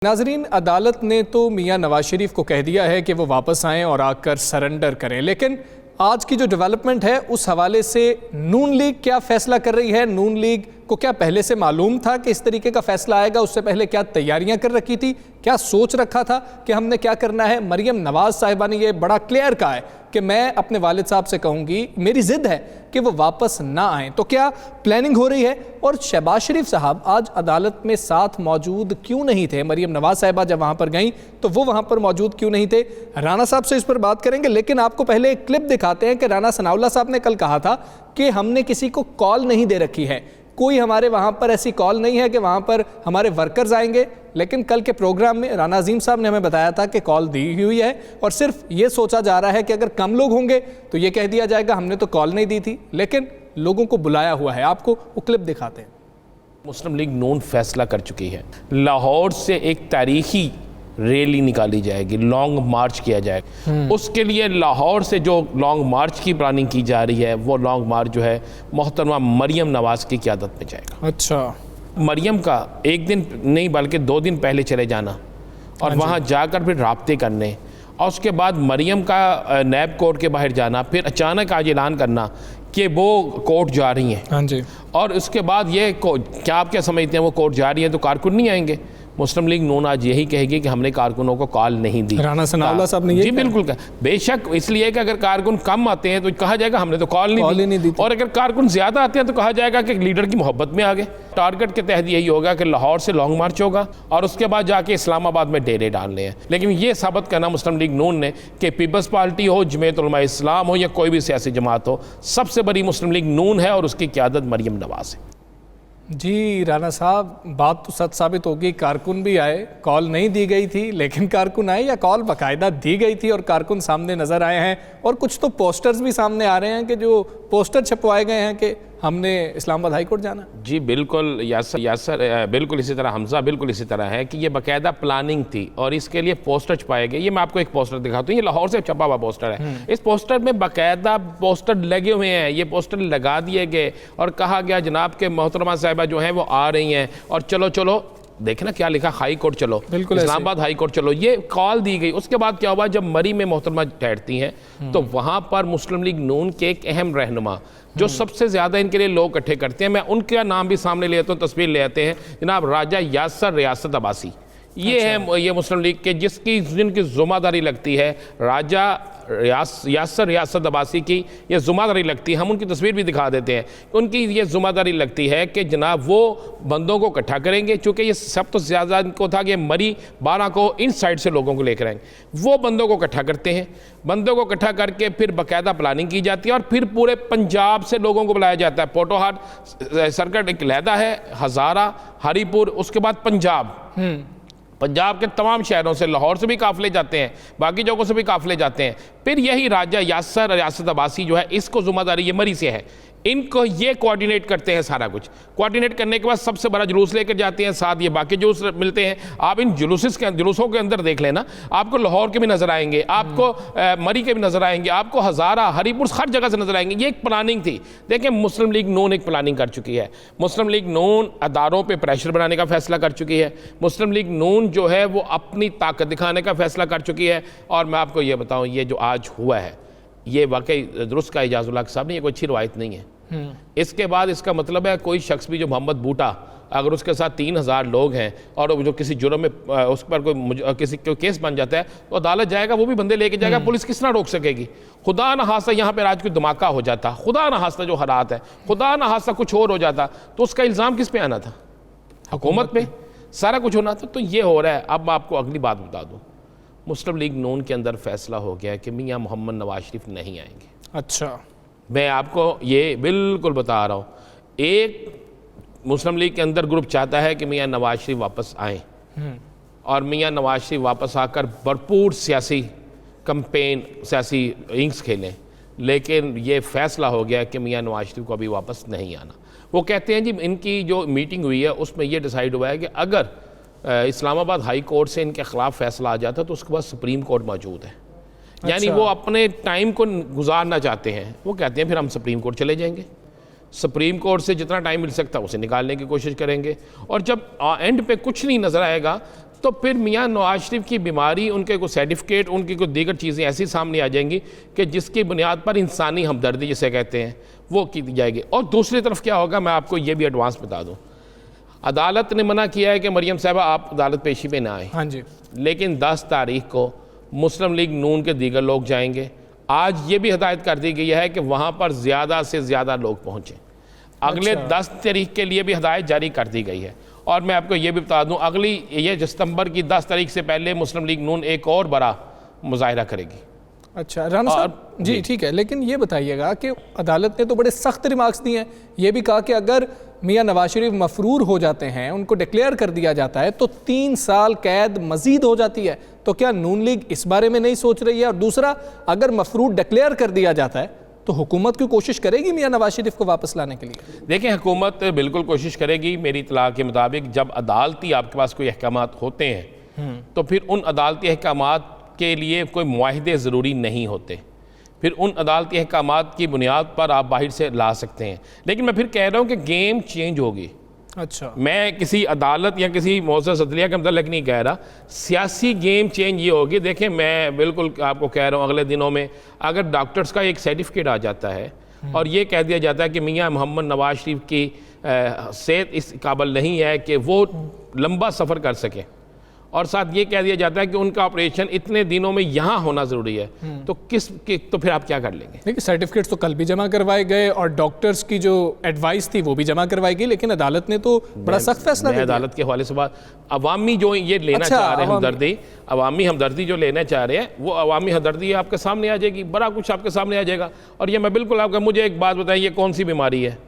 नाजरीन, अदालत ने तो मियां नवाज शरीफ को कह दिया है कि वो वापस आएं और आकर सरेंडर करें, लेकिन आज की जो डेवलपमेंट है उस हवाले से नून लीग क्या फैसला कर रही है? नून लीग को क्या पहले से मालूम था कि इस तरीके का फैसला आएगा? उससे पहले क्या तैयारियां कर रखी थी? क्या सोच रखा था कि हमने क्या करना है? मरियम नवाज साहिबा ने यह बड़ा क्लियर कहा है कि मैं अपने वालिद साहब से कहूँगी, मेरी जिद है कि वो वापस ना आएँ। तो क्या प्लानिंग हो रही है? और शहबाज शरीफ साहब आज अदालत में साथ मौजूद क्यों नहीं थे? मरियम नवाज साहिबा जब वहाँ पर गईं तो वो वहाँ पर मौजूद क्यों नहीं थे? राना साहब से इस पर बात करेंगे, लेकिन आपको पहले एक क्लिप दिखाते हैं कि राना सनाउल्लाह साहब ने कल कहा था कि हमने किसी को कॉल नहीं दे रखी है, कोई हमारे वहाँ पर ऐसी कॉल नहीं है कि वहाँ पर हमारे वर्कर्स आएंगे। लेकिन कल के प्रोग्राम में राना अजीम साहब ने हमें बताया था कि कॉल दी हुई है और सिर्फ ये सोचा जा रहा है कि अगर कम लोग होंगे तो ये कह दिया जाएगा हमने तो कॉल नहीं दी थी, लेकिन लोगों को बुलाया हुआ है। आपको वो क्लिप दिखाते हैं। मुस्लिम लीग नून फैसला कर चुकी है, लाहौर से एक तारीखी रैली निकाली जाएगी, लॉन्ग मार्च किया जाएगा। उसके लिए लाहौर से जो लॉन्ग मार्च की प्लानिंग की जा रही है, वो लॉन्ग मार्च जो है मोहतरमा मरियम नवाज की क़यादत में जाएगा। अच्छा, मरियम का एक दिन नहीं बल्कि 2 दिन पहले चले जाना और वहाँ जाकर फिर राब्ते करने, और उसके बाद मरियम का नैब कोर्ट के बाहर जाना, फिर अचानक आज ऐलान करना कि वो कोर्ट जा रही हैं। हाँ जी। और उसके बाद ये क्या आप क्या समझते हैं, वो कोर्ट जा रही हैं तो कारकुन नहीं आएंगे? मुस्लिम लीग नून आज यही कहेगी कि हमने कारकुनों को कॉल नहीं दी। राना सनाउल्लाह साहब ने जी बिल्कुल कहा, बेशक इसलिए कि अगर कारकुन कम आते हैं तो कहा जाएगा हमने तो कॉल नहीं दी, और अगर कारकुन ज़्यादा आते हैं तो कहा जाएगा कि लीडर की मोहब्बत में आ गए। टारगेट के तहत यही होगा कि लाहौर से लॉन्ग मार्च होगा और उसके बाद जाके इस्लामाबाद में डेरे डालने हैं। लेकिन ये साबित करना मुस्लिम लीग नून ने कि पीपल्स पार्टी हो, जमीयत उलमा इस्लाम हो या कोई भी सियासी जमात हो, सबसे बड़ी मुस्लिम लीग नून है और उसकी क़यादत मरियम नवाज है। जी राना साहब, बात तो सच साबित होगी, कारकुन भी आए, कॉल नहीं दी गई थी लेकिन कारकुन आए, या कॉल बाकायदा दी गई थी और कारकुन सामने नज़र आए हैं। और कुछ तो पोस्टर्स भी सामने आ रहे हैं कि जो पोस्टर छपवाए गए हैं कि हमने इस्लामाबाद हाई कोर्ट जाना। जी बिल्कुल यासर बिल्कुल इसी तरह, हमजा बिल्कुल इसी तरह है कि ये बाकायदा प्लानिंग थी और इसके लिए पोस्टर छपाए गए। ये मैं आपको एक पोस्टर दिखाता हूँ, ये लाहौर से छपा हुआ पोस्टर है। इस पोस्टर में बाकायदा पोस्टर लगे हुए हैं, ये पोस्टर लगा दिए गए और कहा गया जनाब के मोहतरमा साहिबा जो हैं वो आ रही हैं और चलो चलो, देखे ना क्या लिखा, हाई कोर्ट चलो, इस्लामाबाद हाई कोर्ट चलो, ये कॉल दी गई। उसके बाद क्या हुआ, जब मरी में मोहतरमा ठहरती हैं तो वहाँ पर मुस्लिम लीग नून के एक अहम रहनुमा जो सबसे ज़्यादा इनके लिए लोग इकट्ठे करते हैं, मैं उनका नाम भी सामने ले आता हूँ, तस्वीर ले आते हैं, जनाब राजा यासर रियासत अब्बासी। ये है ये मुस्लिम लीग के जिनकी ज़िम्मेदारी लगती है, राजा यासर रियासत अब्बासी की ये ज़िम्मेदारी लगती है। हम उनकी तस्वीर भी दिखा देते हैं। उनकी ये ज़िम्मेदारी लगती है कि जनाब वो बंदों को इकट्ठा करेंगे, चूँकि ये सब तो ज़्यादा इनको था कि मरी 12 को इन साइड से लोगों को लेकर आएंगे। वो बंदों को इकट्ठा करते हैं, बंदों को इकट्ठा करके फिर बाकायदा प्लानिंग की जाती है और फिर पूरे पंजाब से लोगों को बुलाया जाता है। पोटोहाट सर्किट एक लहदा है, हज़ारा, हरीपुर, उसके बाद पंजाब के तमाम शहरों से, लाहौर से भी काफ़िले जाते हैं, बाकी जगहों से भी काफ़िले जाते हैं। फिर यही राजा यासर रियासत अब्बासी जो है, इसको ज़िम्मेदारी ये मरी से है, इनको ये कोऑर्डिनेट करते हैं सारा कुछ। कोऑर्डिनेट करने के बाद सबसे बड़ा जुलूस लेकर जाते हैं, साथ ये बाकी जुलूस मिलते हैं। आप इन जुलूसों के अंदर देख लेना, आपको लाहौर के भी नज़र आएंगे, आपको मरी के भी नज़र आएंगे, आपको हज़ारा, हरीपुर, हर जगह से नज़र आएंगे। ये एक प्लानिंग थी। देखें, मुस्लिम लीग नून एक प्लानिंग कर चुकी है। मुस्लिम लीग नून अदारों पर प्रेशर बनाने का फैसला कर चुकी है। मुस्लिम लीग नून जो है वो अपनी ताकत दिखाने का फैसला कर चुकी है। और मैं आपको ये बताऊँ, ये जो आज हुआ है ये वाकई दुरुस्त का इजाज़ुल्लाह साहब ने, ये कोई अच्छी रवायत नहीं है। इसके बाद इसका मतलब है कोई शख्स भी जो मोहम्मद बूटा, अगर उसके साथ 3000 लोग हैं और जो किसी जुर्म में उस पर किसी को केस बन जाता है तो अदालत जाएगा, वो भी बंदे लेके जाएगा, पुलिस किस तरह रोक सकेगी? खुदा न हादसा यहाँ पर आज कोई धमाका हो जाता, खुदा न हादसा जो हालात है, खुदा न हादसा कुछ और हो जाता, तो उसका इल्ज़ाम किस पे आना था? हुकूमत पे सारा कुछ होना था। तो ये हो रहा है। अब मैं आपको अगली बात बता दूँ, मुस्लिम लीग नून के अंदर फैसला हो गया है कि मियाँ मोहम्मद नवाज शरीफ नहीं आएंगे। अच्छा, मैं आपको ये बिल्कुल बता रहा हूँ। एक मुस्लिम लीग के अंदर ग्रुप चाहता है कि मियाँ नवाज शरीफ वापस आएँ और मियाँ नवाज शरीफ वापस आकर भरपूर सियासी कैंपेन, सियासी इनिंग्स खेलें, लेकिन ये फैसला हो गया कि मियाँ नवाज शरीफ को अभी वापस नहीं आना। वो कहते हैं जी, इनकी जो मीटिंग हुई है उसमें ये डिसाइड हुआ है कि अगर इस्लामाबाद हाई कोर्ट से इनके ख़िलाफ़ फैसला आ जाता तो उसके बाद सुप्रीम कोर्ट मौजूद है। यानी वो अपने टाइम को गुजारना चाहते हैं। वो कहते हैं फिर हम सुप्रीम कोर्ट चले जाएंगे, सुप्रीम कोर्ट से जितना टाइम मिल सकता है उसे निकालने की कोशिश करेंगे, और जब एंड पे कुछ नहीं नज़र आएगा तो फिर मियाँ नवाज शरीफ की बीमारी, उनके कोई सर्टिफिकेट, उनकी कोई दीगर चीज़ें ऐसी सामने आ जाएंगी कि जिसकी बुनियाद पर इंसानी हमदर्दी जिसे कहते हैं वो की जाएगी। और दूसरी तरफ क्या होगा, मैं आपको ये भी एडवांस बता दूँ, अदालत ने मना किया है कि मरियम साहबा आप अदालत पेशी पे ना आए। हाँ जी। लेकिन 10 तारीख को मुस्लिम लीग नून के दीगर लोग जाएंगे। आज ये भी हिदायत कर दी गई है कि वहाँ पर ज़्यादा से ज़्यादा लोग पहुँचें। अगले 10 तारीख के लिए भी हिदायत जारी कर दी गई है। और मैं आपको ये भी बता दूँ, अगली ये सितंबर की 10 तारीख से पहले मुस्लिम लीग नून एक और बड़ा मुजाहिरा करेगी। अच्छा राना साहब जी, ठीक है, लेकिन ये बताइएगा कि अदालत ने तो बड़े सख्त रिमार्क्स दिए हैं। ये भी कहा कि अगर मियाँ नवाज शरीफ मफरूर हो जाते हैं, उनको डिक्लेयर कर दिया जाता है, तो 3 साल कैद मजीद हो जाती है। तो क्या नून लीग इस बारे में नहीं सोच रही है? और दूसरा, अगर मफरूर डिक्लेयर कर दिया जाता है तो हुकूमत की कोशिश करेगी मियाँ नवाज शरीफ को वापस लाने के लिए? देखें, हुकूमत बिल्कुल कोशिश करेगी। मेरी इतला के मुताबिक जब अदालती आपके पास कोई अहकामात होते हैं तो फिर उन अदालती अहकामात के लिए कोई मुआहिदे ज़रूरी नहीं होते। फिर उन अदालती अहकामात की बुनियाद पर आप बाहर से ला सकते हैं। लेकिन मैं फिर कह रहा हूँ कि गेम चेंज होगी। अच्छा, मैं किसी अदालत या किसी मौज़ूद अदलिया के मतलब नहीं कह रहा, सियासी गेम चेंज ये होगी। देखें, मैं बिल्कुल आपको कह रहा हूँ, अगले दिनों में अगर डॉक्टर्स का एक सर्टिफिकेट आ जाता है और ये कह दिया जाता है कि मियाँ मोहम्मद नवाज शरीफ की सेहत इस काबिल नहीं है कि वो लंबा सफ़र कर सके, और साथ ये कह दिया जाता है कि उनका ऑपरेशन इतने दिनों में यहाँ होना ज़रूरी है, तो तो फिर आप क्या कर लेंगे? देखिए, सर्टिफिकेट्स तो कल भी जमा करवाए गए और डॉक्टर्स की जो एडवाइस थी वो भी जमा करवाई गई, लेकिन अदालत ने तो बड़ा सख्त फैसला दिया। अदालत के हवाले से बात, अवामी जो ये लेना चाह रहे हैं हमदर्दी, अवामी हमदर्दी जो लेना चाह रहे हैं, वो अवामी हमदर्दी आपके सामने आ जाएगी, बड़ा कुछ आपके सामने आ जाएगा। और ये मैं बिल्कुल आपका, मुझे एक बात बताइए, ये कौन सी बीमारी है?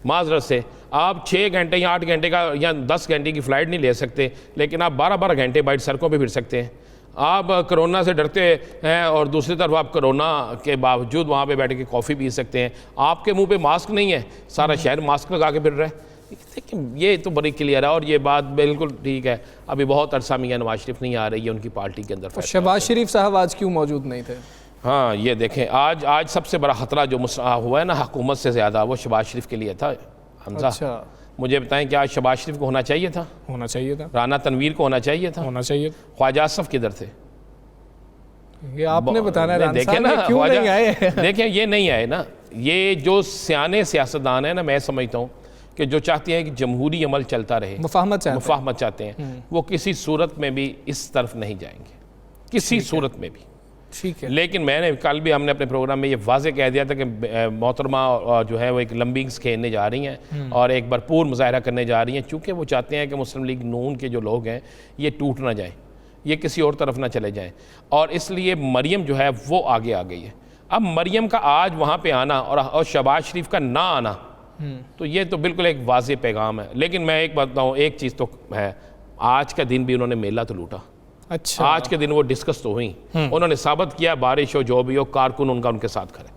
माजरत से आप 6 घंटे या 8 घंटे का या 10 घंटे की फ़्लाइट नहीं ले सकते, लेकिन आप 12-12 घंटे बाइट सड़कों पे फिर सकते हैं। आप कोरोना से डरते हैं और दूसरी तरफ आप कोरोना के बावजूद वहाँ पे बैठ के कॉफ़ी पी सकते हैं। आपके मुंह पे मास्क नहीं है, सारा शहर मास्क लगा के फिर रहा है। लेकिन ये तो बड़ी क्लियर है और ये बात बिल्कुल ठीक है। अभी बहुत अरसा मियाँ नवाज शरीफ नहीं आ रही है उनकी पार्टी के अंदर। शहबाज शरीफ साहब आज क्यों मौजूद नहीं थे? हाँ, ये देखें, आज सबसे बड़ा ख़तरा जो हुआ है ना हुकूमत से ज़्यादा, वो शहबाज शरीफ के लिए था। हमजा, अच्छा, मुझे बताएं, क्या शहबाज शरीफ को होना चाहिए था? होना चाहिए था। राना तनवीर को होना चाहिए था? होना चाहिए। ख्वाजा आसफ किधर थे? ये आपने बताना है। देखें ना, क्यों नहीं आए? देखें, ये नहीं आए ना। ये जो सियाने सियासतदान है ना, मैं समझता हूँ कि जो चाहते हैं कि जमहूरी अमल चलता रहे, मुफाहमत चाहते हैं, वो किसी सूरत में भी इस तरफ नहीं जाएंगे, किसी सूरत में भी। ठीक है, लेकिन मैंने कल भी हमने अपने प्रोग्राम में ये वाजे कह दिया था कि मोहतरमा जो है वो एक लंबी खेलने जा रही हैं और एक भरपूर मुजाहरा करने जा रही हैं, चूँकि वो चाहते हैं कि मुस्लिम लीग नून के जो लोग हैं ये टूट ना जाएं, ये किसी और तरफ ना चले जाएं, और इसलिए मरियम जो है वो आगे आ गई है। अब मरियम का आज वहाँ पे आना और शहबाज शरीफ का ना आना, तो ये तो बिल्कुल एक वाज़े पैगाम है। लेकिन मैं एक बात बताऊँ, एक चीज़ तो है, आज का दिन भी उन्होंने मेला तो लूटा। अच्छा, आज के दिन वो डिस्कस तो हुई, उन्होंने साबित किया बारिश हो जो भी हो, कारकुन उनका उनके साथ खड़े।